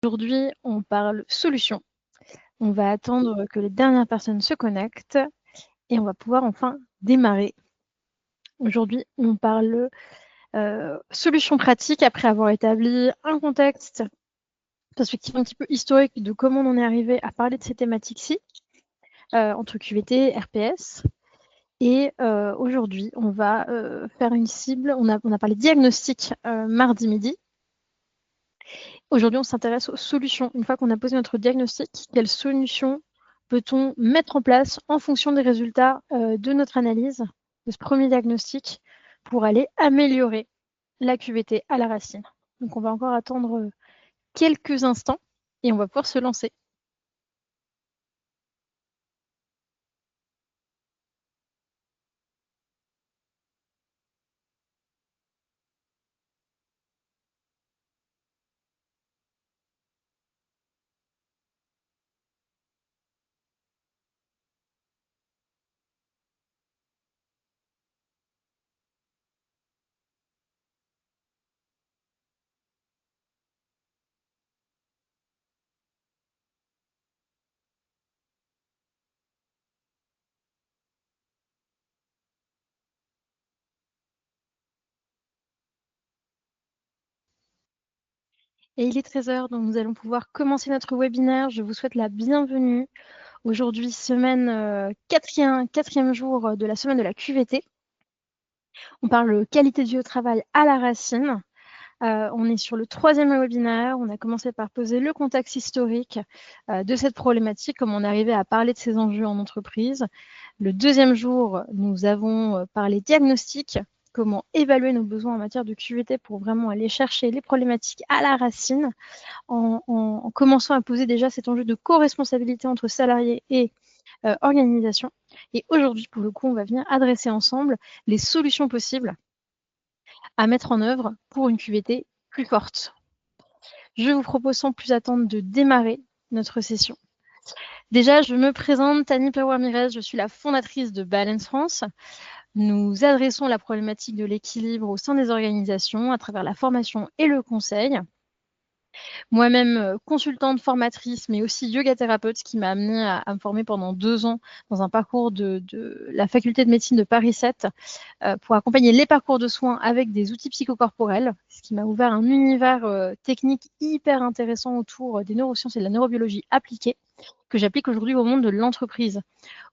Aujourd'hui, on parle solution. On va attendre que les dernières personnes se connectent et on va pouvoir enfin démarrer. Aujourd'hui, on parle solution pratique après avoir établi un contexte, perspective un petit peu historique de comment on en est arrivé à parler de ces thématiques-ci, entre QVT, RPS. Et aujourd'hui, on va faire une cible. On a parlé diagnostic mardi midi. Aujourd'hui, on s'intéresse aux solutions. Une fois qu'on a posé notre diagnostic, quelles solutions peut-on mettre en place en fonction des résultats de notre analyse, de ce premier diagnostic, pour aller améliorer la QVT à la racine. Donc, on va encore attendre quelques instants et on va pouvoir se lancer. Et il est 13h, donc nous allons pouvoir commencer notre webinaire. Je vous souhaite la bienvenue. Aujourd'hui, quatrième jour de la semaine de la QVT. On parle qualité de vie au travail à la racine. On est sur le 3e webinaire. On a commencé par poser le contexte historique de cette problématique, comment on est arrivé à parler de ces enjeux en entreprise. Le 2e jour, nous avons parlé diagnostic, comment évaluer nos besoins en matière de QVT pour vraiment aller chercher les problématiques à la racine, en commençant à poser déjà cet enjeu de co-responsabilité entre salariés et organisation. Et aujourd'hui, pour le coup, on va venir adresser ensemble les solutions possibles à mettre en œuvre pour une QVT plus forte. Je vous propose sans plus attendre de démarrer notre session. Déjà, je me présente, Tani Pawar-Mirez, je suis la fondatrice de Balance France. Nous adressons la problématique de l'équilibre au sein des organisations à travers la formation et le conseil. Moi-même, consultante, formatrice, mais aussi yoga thérapeute, ce qui m'a amenée à me former pendant 2 ans dans un parcours de la faculté de médecine de Paris 7 pour accompagner les parcours de soins avec des outils psychocorporels, ce qui m'a ouvert un univers technique hyper intéressant autour des neurosciences et de la neurobiologie appliquée, que j'applique aujourd'hui au monde de l'entreprise.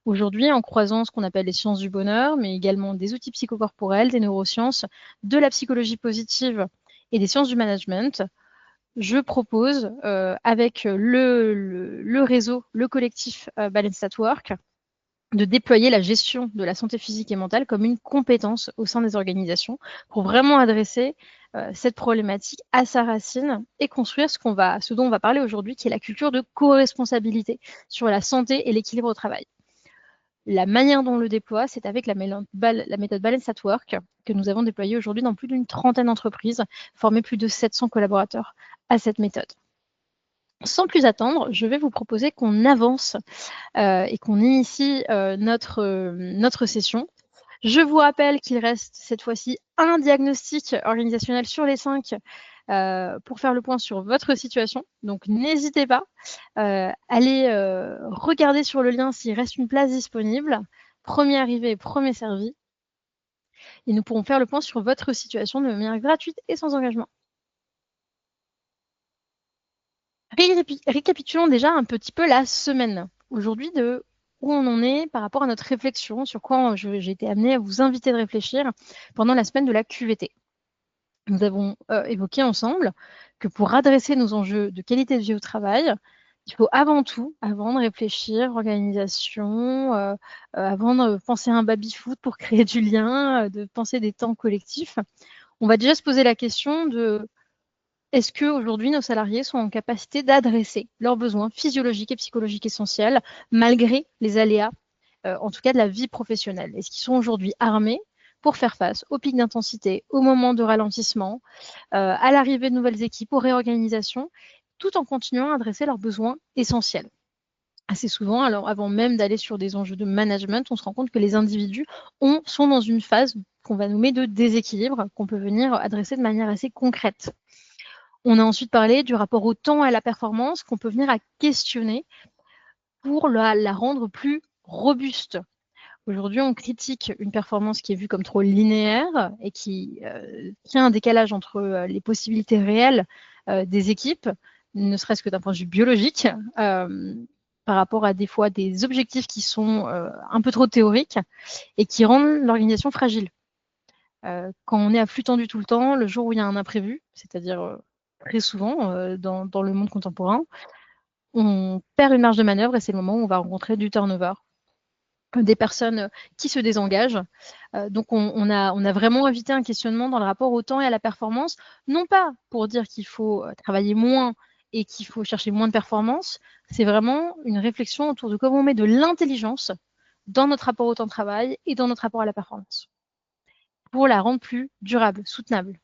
Aujourd'hui, en croisant ce qu'on appelle les sciences du bonheur, mais également des outils psychocorporels, des neurosciences, de la psychologie positive et des sciences du management, je propose avec le réseau, le collectif Balance at Work, de déployer la gestion de la santé physique et mentale comme une compétence au sein des organisations pour vraiment adresser cette problématique à sa racine et construire ce dont on va parler aujourd'hui, qui est la culture de co-responsabilité sur la santé et l'équilibre au travail. La manière dont on le déploie, c'est avec la méthode Balance at Work que nous avons déployée aujourd'hui dans plus d'une trentaine d'entreprises, formé plus de 700 collaborateurs à cette méthode. Sans plus attendre, je vais vous proposer qu'on avance et qu'on initie notre session. Je vous rappelle qu'il reste cette fois-ci un diagnostic organisationnel sur les 5 pour faire le point sur votre situation. Donc, n'hésitez pas. Allez regarder sur le lien s'il reste une place disponible. Premier arrivé, premier servi. Et nous pourrons faire le point sur votre situation de manière gratuite et sans engagement. Récapitulons déjà un petit peu la semaine. Aujourd'hui, de où on en est par rapport à notre réflexion, sur quoi j'ai été amenée à vous inviter de réfléchir pendant la semaine de la QVT. Nous avons évoqué ensemble que pour adresser nos enjeux de qualité de vie au travail, il faut avant tout, avant de réfléchir organisation, avant de penser à un baby-foot pour créer du lien, de penser des temps collectifs, on va déjà se poser la question de est-ce qu'aujourd'hui nos salariés sont en capacité d'adresser leurs besoins physiologiques et psychologiques essentiels malgré les aléas, en tout cas de la vie professionnelle? Est-ce qu'ils sont aujourd'hui armés pour faire face aux pics d'intensité, aux moments de ralentissement, à l'arrivée de nouvelles équipes, aux réorganisations, tout en continuant à adresser leurs besoins essentiels? Assez souvent, alors avant même d'aller sur des enjeux de management, on se rend compte que les individus sont dans une phase qu'on va nommer de déséquilibre, qu'on peut venir adresser de manière assez concrète. On a ensuite parlé du rapport au temps et à la performance qu'on peut venir à questionner pour la rendre plus robuste. Aujourd'hui, on critique une performance qui est vue comme trop linéaire et qui crée un décalage entre les possibilités réelles des équipes, ne serait-ce que d'un point de vue biologique, par rapport à des fois des objectifs qui sont un peu trop théoriques et qui rendent l'organisation fragile. Quand on est à flux tendu tout le temps, le jour où il y a un imprévu, c'est-à-dire très souvent dans le monde contemporain, on perd une marge de manœuvre et c'est le moment où on va rencontrer du turnover, des personnes qui se désengagent. Donc on a vraiment évité un questionnement dans le rapport au temps et à la performance, non pas pour dire qu'il faut travailler moins et qu'il faut chercher moins de performance, c'est vraiment une réflexion autour de comment on met de l'intelligence dans notre rapport au temps de travail et dans notre rapport à la performance, pour la rendre plus durable, soutenable.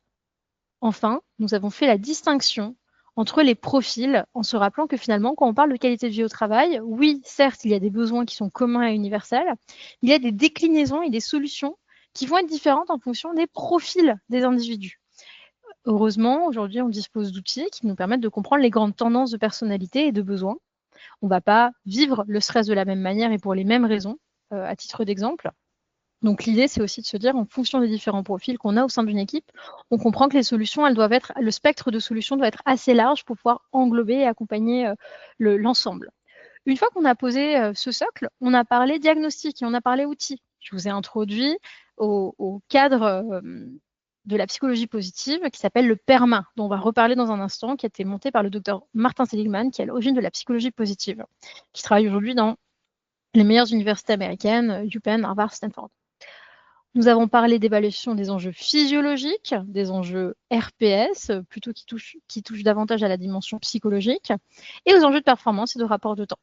Enfin, nous avons fait la distinction entre les profils en se rappelant que finalement, quand on parle de qualité de vie au travail, oui, certes, il y a des besoins qui sont communs et universels, il y a des déclinaisons et des solutions qui vont être différentes en fonction des profils des individus. Heureusement, aujourd'hui, on dispose d'outils qui nous permettent de comprendre les grandes tendances de personnalité et de besoins. On ne va pas vivre le stress de la même manière et pour les mêmes raisons, à titre d'exemple. Donc l'idée, c'est aussi de se dire, en fonction des différents profils qu'on a au sein d'une équipe, on comprend que les solutions, le spectre de solutions doit être assez large pour pouvoir englober et accompagner l'ensemble. Une fois qu'on a posé ce socle, on a parlé diagnostic et on a parlé outils. Je vous ai introduit au cadre de la psychologie positive qui s'appelle le PERMA, dont on va reparler dans un instant, qui a été monté par le docteur Martin Seligman, qui est à l'origine de la psychologie positive, qui travaille aujourd'hui dans les meilleures universités américaines, UPenn, Harvard, Stanford. Nous avons parlé d'évaluation des enjeux physiologiques, des enjeux RPS, plutôt qui touchent davantage à la dimension psychologique, et aux enjeux de performance et de rapport de temps.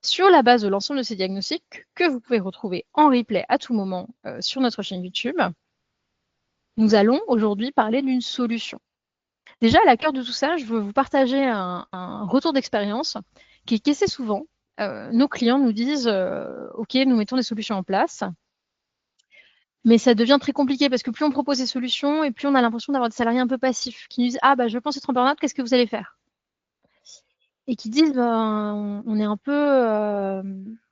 Sur la base de l'ensemble de ces diagnostics, que vous pouvez retrouver en replay à tout moment sur notre chaîne YouTube, nous allons aujourd'hui parler d'une solution. Déjà, à la cœur de tout ça, je veux vous partager un retour d'expérience qui est qu'assez souvent, nos clients nous disent OK, nous mettons des solutions en place, mais ça devient très compliqué parce que plus on propose des solutions et plus on a l'impression d'avoir des salariés un peu passifs qui nous disent « Ah, bah, je pense être en burn-out, qu'est-ce que vous allez faire ?» Et qui disent ben, « On est un peu…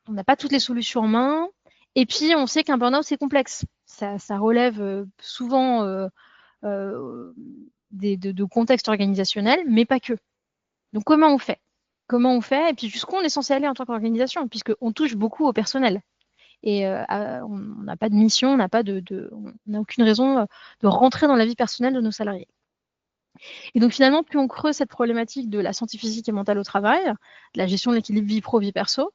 on n'a pas toutes les solutions en main. » Et puis, on sait qu'un burn-out, c'est complexe. Ça relève souvent de contextes organisationnels, mais pas que. Donc, comment on fait? Comment on fait? Et puis, jusqu'où on est censé aller en tant qu'organisation, puisqu'on touche beaucoup au personnel. Et on n'a pas de mission, on n'a aucune raison de rentrer dans la vie personnelle de nos salariés. Et donc finalement, plus on creuse cette problématique de la santé physique et mentale au travail, de la gestion de l'équilibre vie pro, vie perso,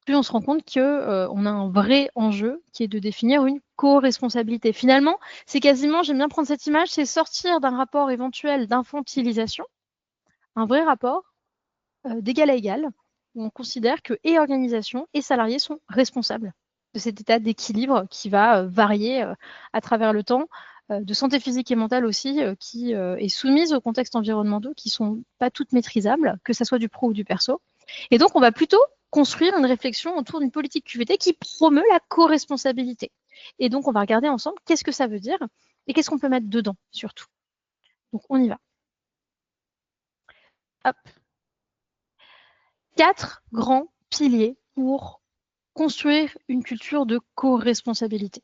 plus on se rend compte qu'on a un vrai enjeu qui est de définir une co-responsabilité. Finalement, c'est quasiment, j'aime bien prendre cette image, c'est sortir d'un rapport éventuel d'infantilisation, un vrai rapport d'égal à égal, où on considère que et organisation et salariés sont responsables de cet état d'équilibre qui va varier à travers le temps, de santé physique et mentale aussi, qui est soumise aux contextes environnementaux qui ne sont pas toutes maîtrisables, que ce soit du pro ou du perso. Et donc, on va plutôt construire une réflexion autour d'une politique QVT qui promeut la co-responsabilité. Et donc, on va regarder ensemble qu'est-ce que ça veut dire et qu'est-ce qu'on peut mettre dedans, surtout. Donc, on y va. Hop. 4 grands piliers pour construire une culture de co-responsabilité.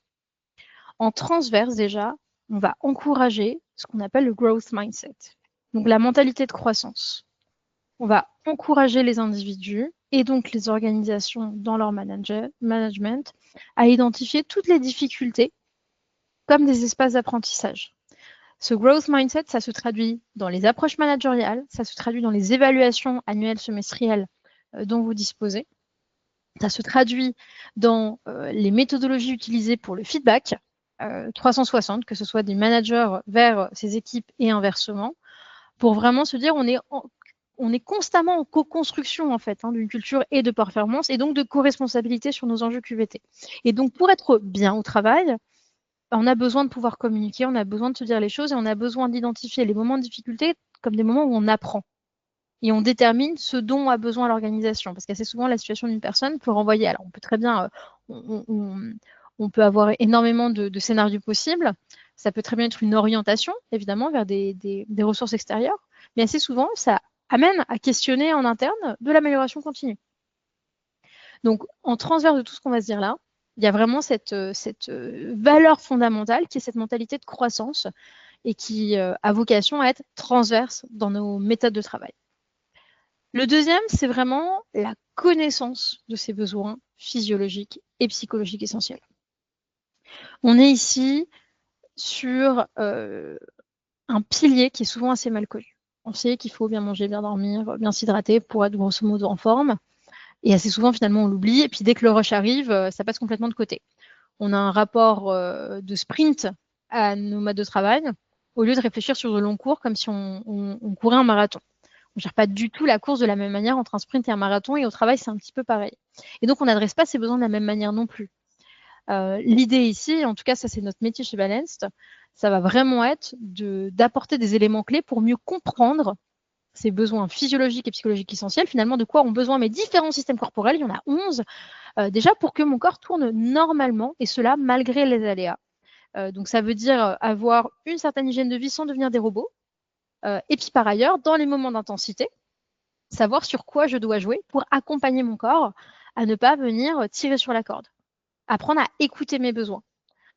En transverse, déjà, on va encourager ce qu'on appelle le growth mindset, donc la mentalité de croissance. On va encourager les individus et donc les organisations dans leur management à identifier toutes les difficultés comme des espaces d'apprentissage. Ce growth mindset, ça se traduit dans les approches managériales, ça se traduit dans les évaluations annuelles, semestrielles dont vous disposez. Ça se traduit dans les méthodologies utilisées pour le feedback 360, que ce soit des managers vers ses équipes et inversement, pour vraiment se dire on est constamment en co-construction en fait d'une culture et de performance et donc de co-responsabilité sur nos enjeux QVT. Et donc pour être bien au travail, on a besoin de pouvoir communiquer, on a besoin de se dire les choses et on a besoin d'identifier les moments de difficulté comme des moments où on apprend. Et on détermine ce dont a besoin l'organisation. Parce qu'assez souvent, la situation d'une personne peut renvoyer. Alors, on peut très bien, on peut avoir énormément de scénarios possibles. Ça peut très bien être une orientation, évidemment, vers des ressources extérieures, mais assez souvent, ça amène à questionner en interne de l'amélioration continue. Donc, en transverse de tout ce qu'on va se dire là, il y a vraiment cette valeur fondamentale qui est cette mentalité de croissance et qui a vocation à être transverse dans nos méthodes de travail. Le deuxième, c'est vraiment la connaissance de ces besoins physiologiques et psychologiques essentiels. On est ici sur un pilier qui est souvent assez mal connu. On sait qu'il faut bien manger, bien dormir, bien s'hydrater pour être grosso modo en forme. Et assez souvent, finalement, on l'oublie. Et puis, dès que le rush arrive, ça passe complètement de côté. On a un rapport de sprint à nos modes de travail au lieu de réfléchir sur de longs cours comme si on courait un marathon. On ne gère pas du tout la course de la même manière entre un sprint et un marathon. Et au travail, c'est un petit peu pareil. Et donc, on n'adresse pas ces besoins de la même manière non plus. L'idée ici, en tout cas, ça c'est notre métier chez Balanced, ça va vraiment être d'apporter des éléments clés pour mieux comprendre ces besoins physiologiques et psychologiques essentiels, finalement de quoi ont besoin mes différents systèmes corporels, il y en a 11, déjà pour que mon corps tourne normalement, et cela malgré les aléas. Donc ça veut dire avoir une certaine hygiène de vie sans devenir des robots, et puis par ailleurs, dans les moments d'intensité, savoir sur quoi je dois jouer pour accompagner mon corps à ne pas venir tirer sur la corde. Apprendre à écouter mes besoins.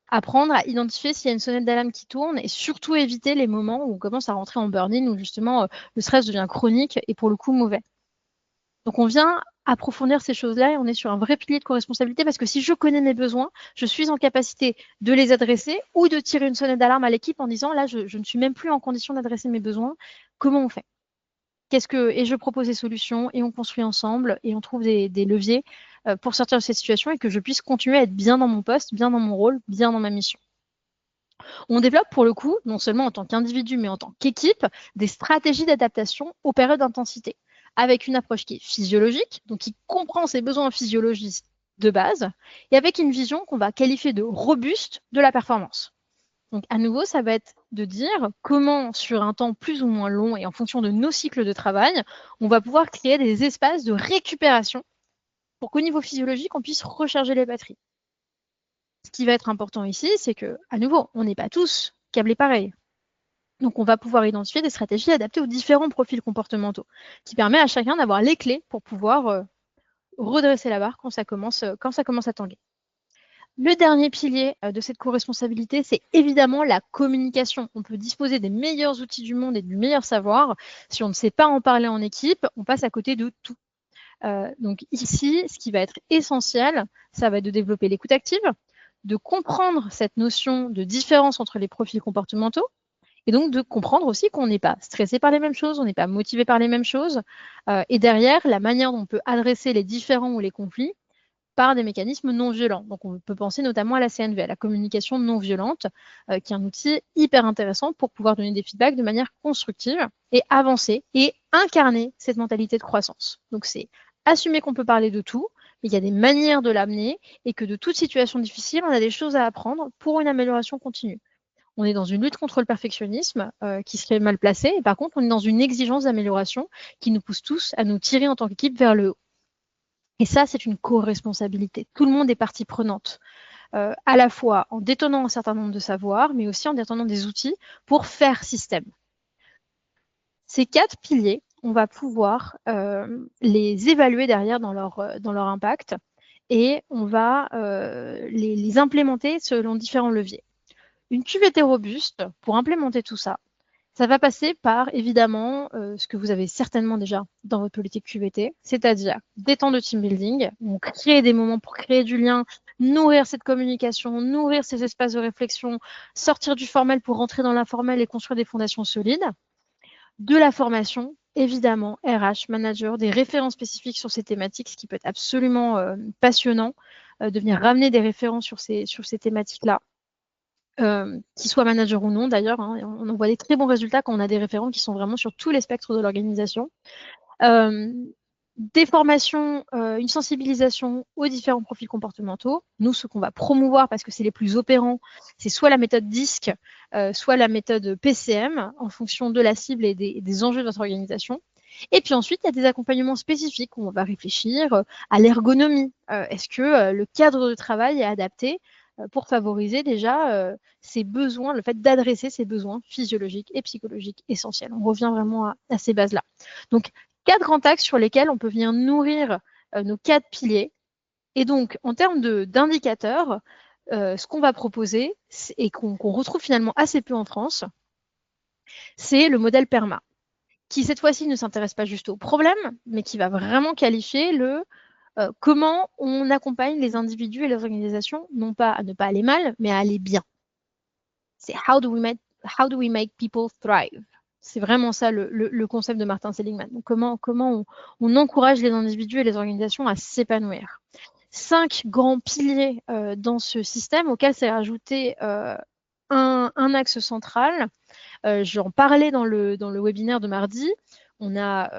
Apprendre à identifier s'il y a une sonnette d'alarme qui tourne et surtout éviter les moments où on commence à rentrer en burn-in, où justement le stress devient chronique et pour le coup mauvais. Donc on vient approfondir ces choses-là et on est sur un vrai pilier de co-responsabilité parce que si je connais mes besoins, je suis en capacité de les adresser ou de tirer une sonnette d'alarme à l'équipe en disant là, je ne suis même plus en condition d'adresser mes besoins. Comment on fait? Et je propose des solutions et on construit ensemble et on trouve des leviers pour sortir de cette situation et que je puisse continuer à être bien dans mon poste, bien dans mon rôle, bien dans ma mission. On développe pour le coup, non seulement en tant qu'individu, mais en tant qu'équipe, des stratégies d'adaptation aux périodes d'intensité, avec une approche qui est physiologique, donc qui comprend ses besoins physiologiques de base, et avec une vision qu'on va qualifier de robuste de la performance. Donc à nouveau, ça va être de dire comment, sur un temps plus ou moins long et en fonction de nos cycles de travail, on va pouvoir créer des espaces de récupération pour qu'au niveau physiologique, on puisse recharger les batteries. Ce qui va être important ici, c'est que, à nouveau, on n'est pas tous câblés pareil. Donc, on va pouvoir identifier des stratégies adaptées aux différents profils comportementaux, qui permet à chacun d'avoir les clés pour pouvoir redresser la barre quand ça commence à tanguer. Le dernier pilier de cette co-responsabilité, c'est évidemment la communication. On peut disposer des meilleurs outils du monde et du meilleur savoir. Si on ne sait pas en parler en équipe, on passe à côté de tout. Donc ici, ce qui va être essentiel, ça va être de développer l'écoute active, de comprendre cette notion de différence entre les profils comportementaux, et donc de comprendre aussi qu'on n'est pas stressé par les mêmes choses, on n'est pas motivé par les mêmes choses, et derrière, la manière dont on peut adresser les différends ou les conflits par des mécanismes non violents. Donc on peut penser notamment à la CNV, à la communication non violente, qui est un outil hyper intéressant pour pouvoir donner des feedbacks de manière constructive et avancer et incarner cette mentalité de croissance. Donc c'est assumer qu'on peut parler de tout, mais il y a des manières de l'amener et que de toute situation difficile, on a des choses à apprendre pour une amélioration continue. On est dans une lutte contre le perfectionnisme qui serait mal placé, et par contre, on est dans une exigence d'amélioration qui nous pousse tous à nous tirer en tant qu'équipe vers le haut. Et ça, c'est une co-responsabilité. Tout le monde est partie prenante, à la fois en détenant un certain nombre de savoirs, mais aussi en détenant des outils pour faire système. Ces 4 piliers, on va pouvoir les évaluer derrière dans leur impact et on va les implémenter selon différents leviers. Une QVT robuste, pour implémenter tout ça, ça va passer par, évidemment, ce que vous avez certainement déjà dans votre politique QVT, c'est-à-dire des temps de team building, donc créer des moments pour créer du lien, nourrir cette communication, nourrir ces espaces de réflexion, sortir du formel pour rentrer dans l'informel et construire des fondations solides. De la formation, évidemment, RH, manager, des référents spécifiques sur ces thématiques, ce qui peut être absolument passionnant, de venir ramener des référents sur ces thématiques-là. Qu'ils soient managers ou non d'ailleurs, hein, on en voit des très bons résultats quand on a des référents qui sont vraiment sur tous les spectres de l'organisation. Des formations, une sensibilisation aux différents profils comportementaux. Nous, ce qu'on va promouvoir, parce que c'est les plus opérants, c'est soit la méthode DISC, soit la méthode PCM, en fonction de la cible et des enjeux de votre organisation. Et puis ensuite, il y a des accompagnements spécifiques où on va réfléchir à l'ergonomie. Est-ce que le cadre de travail est adapté pour favoriser déjà ces besoins, le fait d'adresser ces besoins physiologiques et psychologiques essentiels. On revient vraiment à ces bases-là. Donc, 4 grands axes sur lesquels on peut venir nourrir nos 4 piliers. Et donc, en termes d'indicateurs, ce qu'on va proposer, et qu'on retrouve finalement assez peu en France, c'est le modèle PERMA, qui cette fois-ci ne s'intéresse pas juste au problème, mais qui va vraiment qualifier comment on accompagne les individus et les organisations, non pas à ne pas aller mal, mais à aller bien. C'est how do we make people thrive. C'est vraiment ça le concept de Martin Seligman. Donc comment on encourage les individus et les organisations à s'épanouir. 5 grands piliers dans ce système auquel s'est rajouté un axe central. J'en parlais dans le webinaire de mardi. On a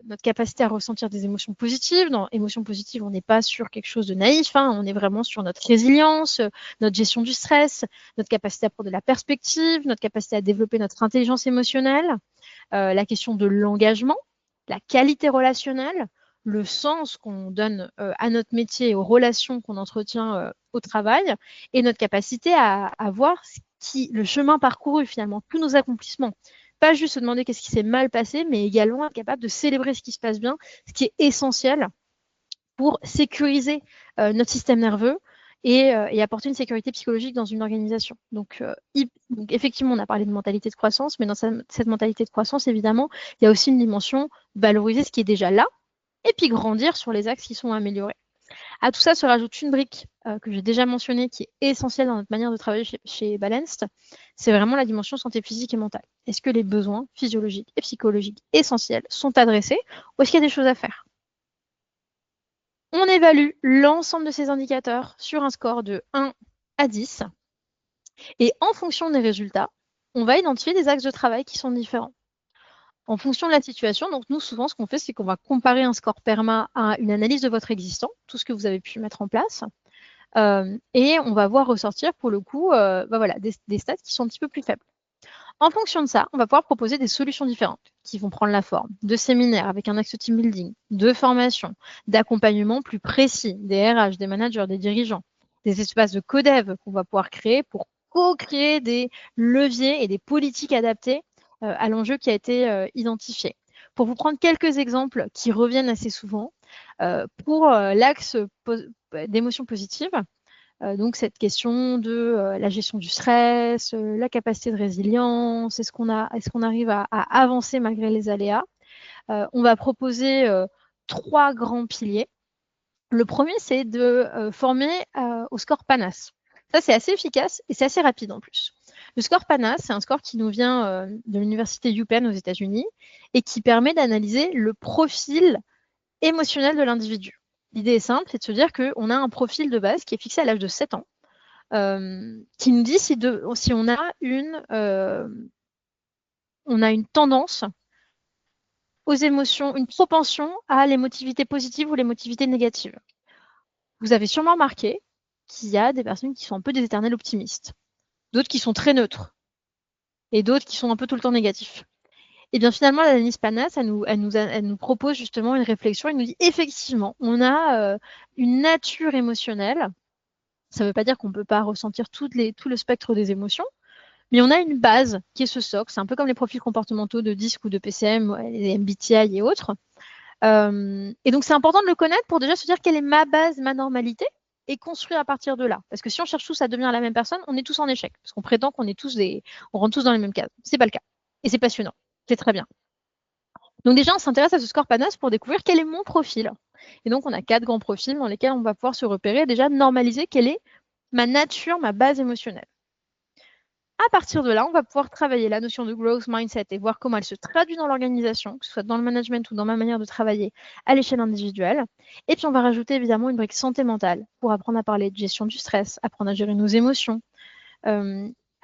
notre capacité à ressentir des émotions positives. Dans émotions positives, on n'est pas sur quelque chose de naïf, hein. On est vraiment sur notre résilience, notre gestion du stress, notre capacité à prendre de la perspective, notre capacité à développer notre intelligence émotionnelle, la question de l'engagement, la qualité relationnelle, le sens qu'on donne à notre métier et aux relations qu'on entretient au travail, et notre capacité à voir le chemin parcouru finalement, tous nos accomplissements. Pas juste se demander qu'est-ce qui s'est mal passé, mais également être capable de célébrer ce qui se passe bien, ce qui est essentiel pour sécuriser notre système nerveux et apporter une sécurité psychologique dans une organisation. Donc, effectivement, on a parlé de mentalité de croissance, mais dans cette mentalité de croissance, évidemment, il y a aussi une dimension valoriser ce qui est déjà là et puis grandir sur les axes qui sont améliorés. À tout ça se rajoute une brique que j'ai déjà mentionnée qui est essentielle dans notre manière de travailler chez Balanced, c'est vraiment la dimension santé physique et mentale. Est-ce que les besoins physiologiques et psychologiques essentiels sont adressés ou est-ce qu'il y a des choses à faire? On évalue l'ensemble de ces indicateurs sur un score de 1 à 10 et en fonction des résultats, on va identifier des axes de travail qui sont différents. En fonction de la situation, donc nous, souvent, ce qu'on fait, c'est qu'on va comparer un score PERMA à une analyse de votre existant, tout ce que vous avez pu mettre en place, et on va voir ressortir, pour le coup, voilà, des stats qui sont un petit peu plus faibles. En fonction de ça, on va pouvoir proposer des solutions différentes qui vont prendre la forme de séminaires avec un axe team building, de formation, d'accompagnement plus précis des RH, des managers, des dirigeants, des espaces de codev qu'on va pouvoir créer pour co-créer des leviers et des politiques adaptées à l'enjeu qui a été identifié. Pour vous prendre quelques exemples qui reviennent assez souvent, pour l'axe d'émotions positives, donc cette question de la gestion du stress, la capacité de résilience, est-ce qu'on arrive à avancer malgré les aléas? On va proposer 3 grands piliers. Le premier, c'est de former au score PANAS. Ça, c'est assez efficace et c'est assez rapide en plus. Le score PANAS, c'est un score qui nous vient de l'université UPenn aux États-Unis et qui permet d'analyser le profil émotionnel de l'individu. L'idée est simple, c'est de se dire qu'on a un profil de base qui est fixé à l'âge de 7 ans, qui nous dit si on a une tendance aux émotions, une propension à l'émotivité positive ou l'émotivité négative. Vous avez sûrement remarqué qu'il y a des personnes qui sont un peu des éternels optimistes, d'autres qui sont très neutres et d'autres qui sont un peu tout le temps négatifs. Et bien finalement, l'analyse PANAS, elle nous propose justement une réflexion. Elle nous dit effectivement, on a une nature émotionnelle. Ça ne veut pas dire qu'on ne peut pas ressentir tout le spectre des émotions, mais on a une base qui est ce socle. C'est un peu comme les profils comportementaux de DISC ou de PCM, les MBTI et autres. Et donc, c'est important de le connaître pour déjà se dire quelle est ma base, ma normalité, et construire à partir de là. Parce que si on cherche tous à devenir la même personne, on est tous en échec. Parce qu'on prétend qu'on est on rentre tous dans les mêmes cases. C'est pas le cas. Et c'est passionnant. C'est très bien. Donc déjà, on s'intéresse à ce score PANAS pour découvrir quel est mon profil. Et donc, on a 4 grands profils dans lesquels on va pouvoir se repérer et déjà normaliser quelle est ma nature, ma base émotionnelle. À partir de là, on va pouvoir travailler la notion de growth mindset et voir comment elle se traduit dans l'organisation, que ce soit dans le management ou dans ma manière de travailler à l'échelle individuelle. Et puis, on va rajouter évidemment une brique santé mentale pour apprendre à parler de gestion du stress, apprendre à gérer nos émotions,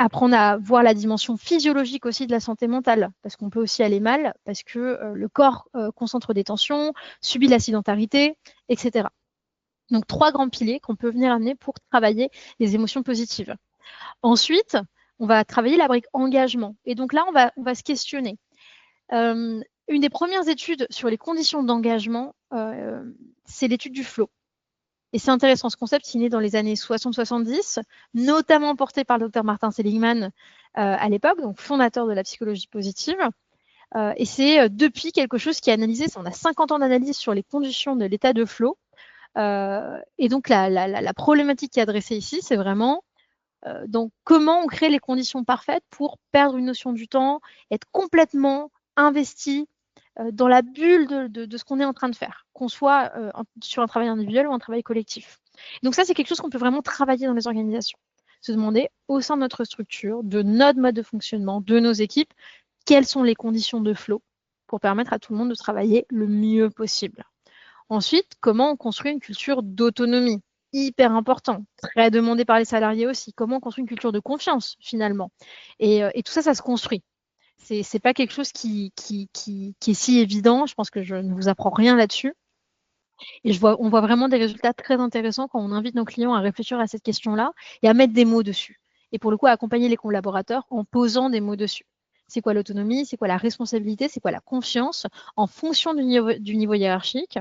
apprendre à voir la dimension physiologique aussi de la santé mentale, parce qu'on peut aussi aller mal, parce que le corps concentre des tensions, subit la sédentarité, etc. Donc, 3 grands piliers qu'on peut venir amener pour travailler les émotions positives. Ensuite, on va travailler la brique engagement. Et donc là, on va se questionner. Une des premières études sur les conditions d'engagement, c'est l'étude du flow. Et c'est intéressant, ce concept, il est né dans les années 60-70, notamment porté par le docteur Martin Seligman à l'époque, donc fondateur de la psychologie positive. Et c'est depuis quelque chose qui est analysé, on a 50 ans d'analyse sur les conditions de l'état de flow. Et donc la problématique qui est adressée ici, c'est vraiment donc comment on crée les conditions parfaites pour perdre une notion du temps, être complètement investi dans la bulle de ce qu'on est en train de faire, qu'on soit sur un travail individuel ou un travail collectif. Donc ça, c'est quelque chose qu'on peut vraiment travailler dans les organisations. Se demander au sein de notre structure, de notre mode de fonctionnement, de nos équipes, quelles sont les conditions de flow pour permettre à tout le monde de travailler le mieux possible. Ensuite, comment on construit une culture d'autonomie? Hyper important, très demandé par les salariés aussi. Comment on construit une culture de confiance finalement? Et tout ça, ça se construit. C'est pas quelque chose qui est si évident. Je pense que je ne vous apprends rien là-dessus. Et on voit vraiment des résultats très intéressants quand on invite nos clients à réfléchir à cette question-là et à mettre des mots dessus. Et pour le coup, à accompagner les collaborateurs en posant des mots dessus. C'est quoi l'autonomie? C'est quoi la responsabilité? C'est quoi la confiance en fonction du niveau hiérarchique?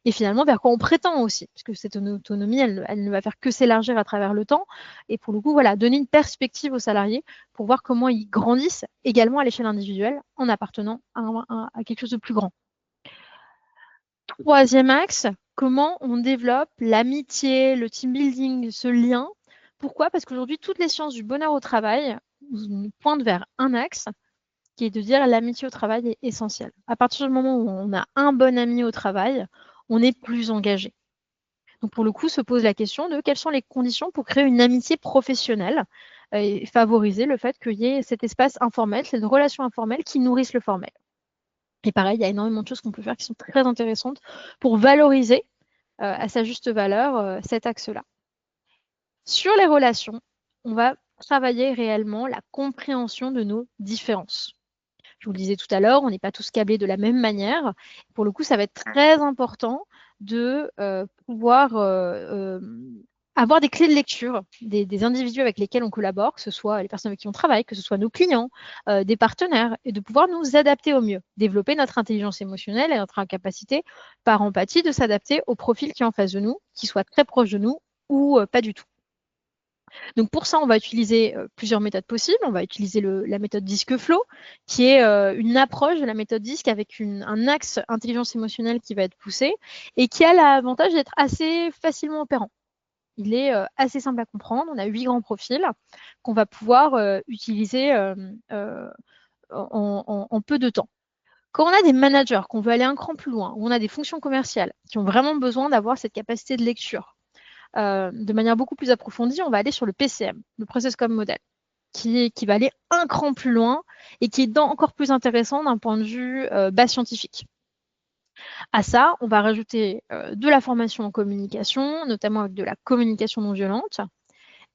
Et finalement, vers quoi on prétend aussi, parce que cette autonomie, elle ne va faire que s'élargir à travers le temps. Et pour le coup, voilà, donner une perspective aux salariés pour voir comment ils grandissent également à l'échelle individuelle en appartenant à quelque chose de plus grand. Troisième axe, comment on développe l'amitié, le team building, ce lien. Pourquoi? Parce qu'aujourd'hui, toutes les sciences du bonheur au travail nous pointent vers un axe, qui est de dire l'amitié au travail est essentielle. À partir du moment où on a un bon ami au travail, on est plus engagé. Donc pour le coup, se pose la question de quelles sont les conditions pour créer une amitié professionnelle et favoriser le fait qu'il y ait cet espace informel, cette relation informelle qui nourrisse le formel. Et pareil, il y a énormément de choses qu'on peut faire qui sont très intéressantes pour valoriser à sa juste valeur cet axe-là. Sur les relations, on va travailler réellement la compréhension de nos différences. Je vous le disais tout à l'heure, on n'est pas tous câblés de la même manière. Pour le coup, ça va être très important de pouvoir avoir des clés de lecture des individus avec lesquels on collabore, que ce soit les personnes avec qui on travaille, que ce soit nos clients, des partenaires, et de pouvoir nous adapter au mieux, développer notre intelligence émotionnelle et notre capacité par empathie de s'adapter au profil qui est en face de nous, qui soit très proche de nous ou pas du tout. Donc pour ça, on va utiliser plusieurs méthodes possibles. On va utiliser la méthode Disque Flow, qui est une approche de la méthode Disque avec un axe intelligence émotionnelle qui va être poussé et qui a l'avantage d'être assez facilement opérant. Il est assez simple à comprendre. On a 8 grands profils qu'on va pouvoir utiliser en peu de temps. Quand on a des managers, qu'on veut aller un cran plus loin, où on a des fonctions commerciales qui ont vraiment besoin d'avoir cette capacité de lecture, de manière beaucoup plus approfondie, on va aller sur le PCM, le Process Comme Model, qui va aller un cran plus loin et qui est encore plus intéressant d'un point de vue base scientifique. À ça, on va rajouter de la formation en communication, notamment avec de la communication non violente,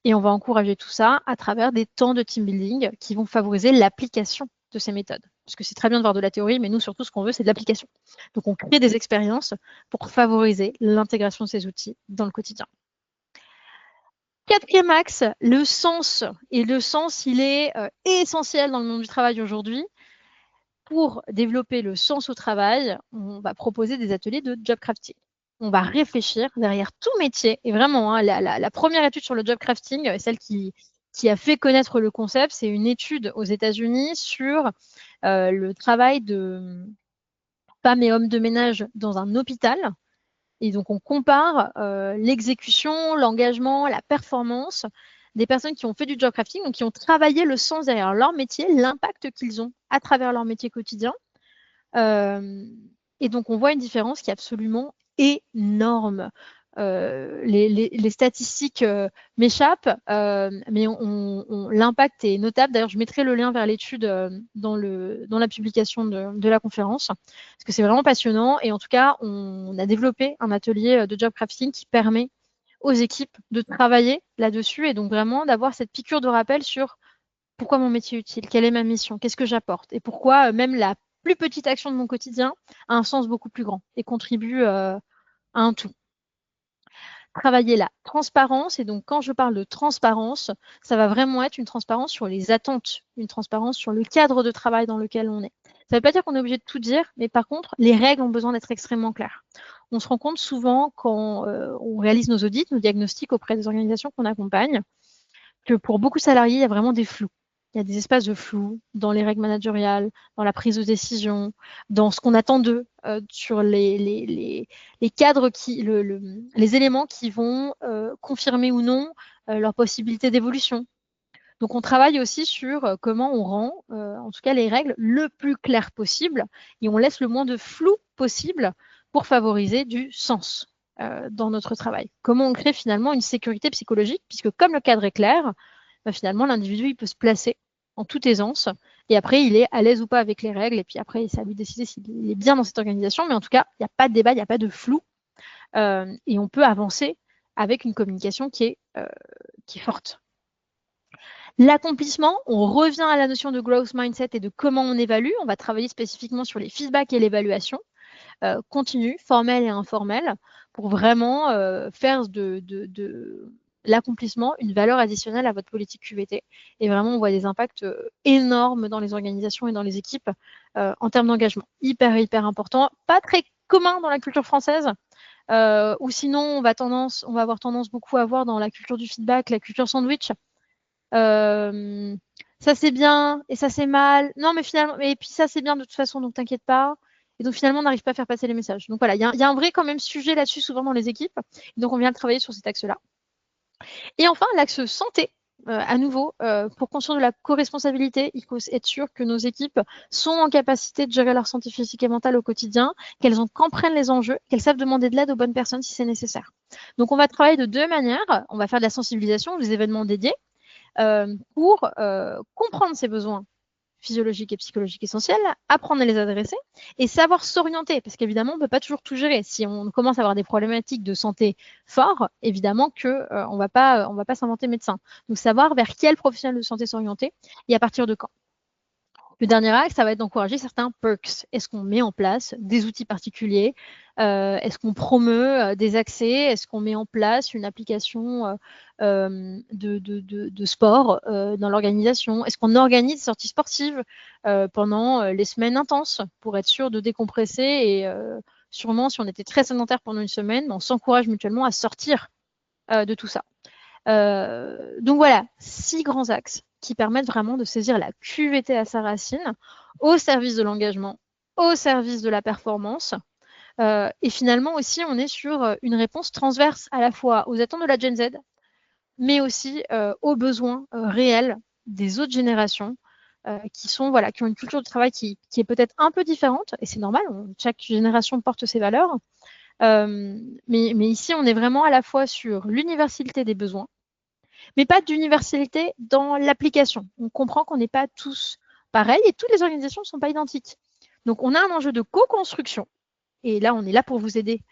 et on va encourager tout ça à travers des temps de team building qui vont favoriser l'application de ces méthodes. Parce que c'est très bien de voir de la théorie, mais nous, surtout, ce qu'on veut, c'est de l'application. Donc, on crée des expériences pour favoriser l'intégration de ces outils dans le quotidien. Quatrième axe, le sens. Et le sens, il est essentiel dans le monde du travail aujourd'hui. Pour développer le sens au travail, on va proposer des ateliers de job crafting. On va réfléchir derrière tout métier. Et vraiment, hein, la première étude sur le job crafting, celle qui a fait connaître le concept, c'est une étude aux États-Unis sur le travail de femmes et hommes de ménage dans un hôpital. Et donc, on compare l'exécution, l'engagement, la performance des personnes qui ont fait du job crafting, donc qui ont travaillé le sens derrière leur métier, l'impact qu'ils ont à travers leur métier quotidien. Et donc, on voit une différence qui est absolument énorme. Les statistiques m'échappent, mais l'impact est notable. D'ailleurs, je mettrai le lien vers l'étude dans la publication de la conférence, parce que c'est vraiment passionnant. Et en tout cas, on a développé un atelier de job crafting qui permet aux équipes de travailler là-dessus et donc vraiment d'avoir cette piqûre de rappel sur pourquoi mon métier est utile, quelle est ma mission, qu'est-ce que j'apporte et pourquoi même la plus petite action de mon quotidien a un sens beaucoup plus grand et contribue à un tout. Travailler la transparence, et donc quand je parle de transparence, ça va vraiment être une transparence sur les attentes, une transparence sur le cadre de travail dans lequel on est. Ça ne veut pas dire qu'on est obligé de tout dire, mais par contre, les règles ont besoin d'être extrêmement claires. on se rend compte souvent quand on réalise nos audits, nos diagnostics auprès des organisations qu'on accompagne, que pour beaucoup de salariés, il y a vraiment des flous. Il y a des espaces de flou dans les règles managériales, dans la prise de décision, dans ce qu'on attend d'eux, sur les cadres, les éléments qui vont confirmer ou non leur possibilité d'évolution. Donc on travaille aussi sur comment on rend, en tout cas les règles, le plus claires possible et on laisse le moins de flou possible pour favoriser du sens dans notre travail. Comment on crée finalement une sécurité psychologique, puisque comme le cadre est clair, finalement l'individu il peut se placer en toute aisance et après il est à l'aise ou pas avec les règles et puis après c'est à lui de décider s'il est bien dans cette organisation, mais en tout cas il n'y a pas de débat, il n'y a pas de flou et on peut avancer avec une communication qui est forte. L'accomplissement, on revient à la notion de growth mindset et de comment on évalue. On va travailler spécifiquement sur les feedbacks et l'évaluation continue, formelle et informelle, pour vraiment faire de l'accomplissement une valeur additionnelle à votre politique QVT. Et vraiment, on voit des impacts énormes dans les organisations et dans les équipes en termes d'engagement. Hyper, hyper important. Pas très commun dans la culture française. Ou sinon, on va avoir tendance beaucoup à voir dans la culture du feedback, la culture sandwich. Ça c'est bien et ça c'est mal. Non, mais finalement, et puis ça c'est bien de toute façon, donc t'inquiète pas. Et donc finalement, on n'arrive pas à faire passer les messages. Donc voilà, il y a un vrai quand même sujet là-dessus souvent dans les équipes. Donc on vient de travailler sur cet axe-là. Et enfin, l'axe santé. À nouveau, pour construire de la co-responsabilité, il faut être sûr que nos équipes sont en capacité de gérer leur santé physique et mentale au quotidien, qu'elles en comprennent les enjeux, qu'elles savent demander de l'aide aux bonnes personnes si c'est nécessaire. Donc on va travailler de deux manières. On va faire de la sensibilisation, des événements dédiés, pour comprendre ses besoins physiologiques et psychologiques essentiels, apprendre à les adresser et savoir s'orienter, parce qu'évidemment, on ne peut pas toujours tout gérer. Si on commence à avoir des problématiques de santé fortes, évidemment qu'on on va pas s'inventer médecin. Donc, savoir vers quel professionnel de santé s'orienter et à partir de quand. Le dernier axe, ça va être d'encourager certains perks. Est-ce qu'on met en place des outils particuliers? Est-ce qu'on promeut des accès? Est-ce qu'on met en place une application de sport dans l'organisation? Est-ce qu'on organise des sorties sportives pendant les semaines intenses pour être sûr de décompresser et sûrement, si on était très sédentaire pendant une semaine, on s'encourage mutuellement à sortir de tout ça. Donc voilà, 6 grands axes qui permettent vraiment de saisir la QVT à sa racine, au service de l'engagement, au service de la performance. Et finalement aussi, on est sur une réponse transverse à la fois aux attentes de la Gen Z, mais aussi aux besoins réels des autres générations qui ont une culture de travail qui est peut-être un peu différente, et c'est normal, chaque génération porte ses valeurs. Mais ici, on est vraiment à la fois sur l'universalité des besoins, mais pas d'universalité dans l'application. On comprend qu'on n'est pas tous pareils et toutes les organisations ne sont pas identiques. Donc, on a un enjeu de co-construction. Et là, on est là pour vous aider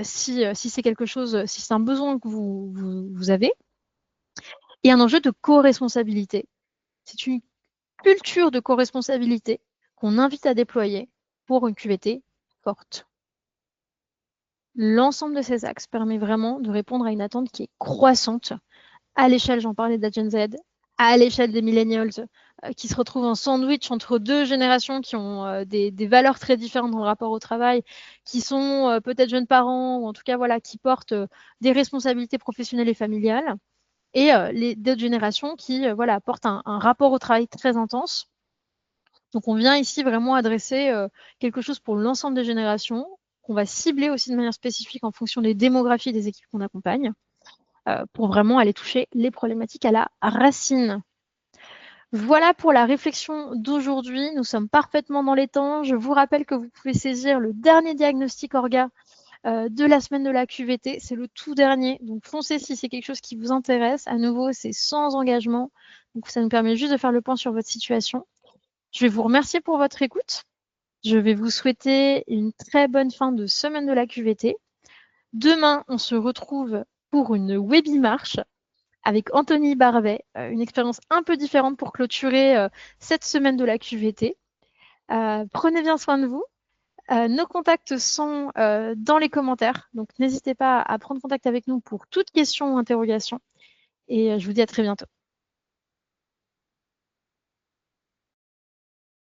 si c'est quelque chose, si c'est un besoin que vous avez. Et un enjeu de co-responsabilité. C'est une culture de co-responsabilité qu'on invite à déployer pour une QVT forte. L'ensemble de ces axes permet vraiment de répondre à une attente qui est croissante à l'échelle, j'en parlais de la Gen Z, à l'échelle des millennials qui se retrouvent en sandwich entre deux générations qui ont des valeurs très différentes dans le rapport au travail, qui sont peut-être jeunes parents ou en tout cas voilà, qui portent des responsabilités professionnelles et familiales, et les d'autres générations qui voilà, portent un rapport au travail très intense. Donc on vient ici vraiment adresser quelque chose pour l'ensemble des générations, qu'on va cibler aussi de manière spécifique en fonction des démographies des équipes qu'on accompagne, pour vraiment aller toucher les problématiques à la racine. Voilà pour la réflexion d'aujourd'hui. Nous sommes parfaitement dans les temps. Je vous rappelle que vous pouvez saisir le dernier diagnostic orga de la semaine de la QVT. C'est le tout dernier. Donc foncez si c'est quelque chose qui vous intéresse. À nouveau, c'est sans engagement. Donc ça nous permet juste de faire le point sur votre situation. Je vais vous remercier pour votre écoute. Je vais vous souhaiter une très bonne fin de semaine de la QVT. Demain, on se retrouve pour une Webimarche avec Anthony Barvet, une expérience un peu différente pour clôturer cette semaine de la QVT. Prenez bien soin de vous. Nos contacts sont dans les commentaires, donc n'hésitez pas à prendre contact avec nous pour toute question ou interrogation. Et je vous dis à très bientôt.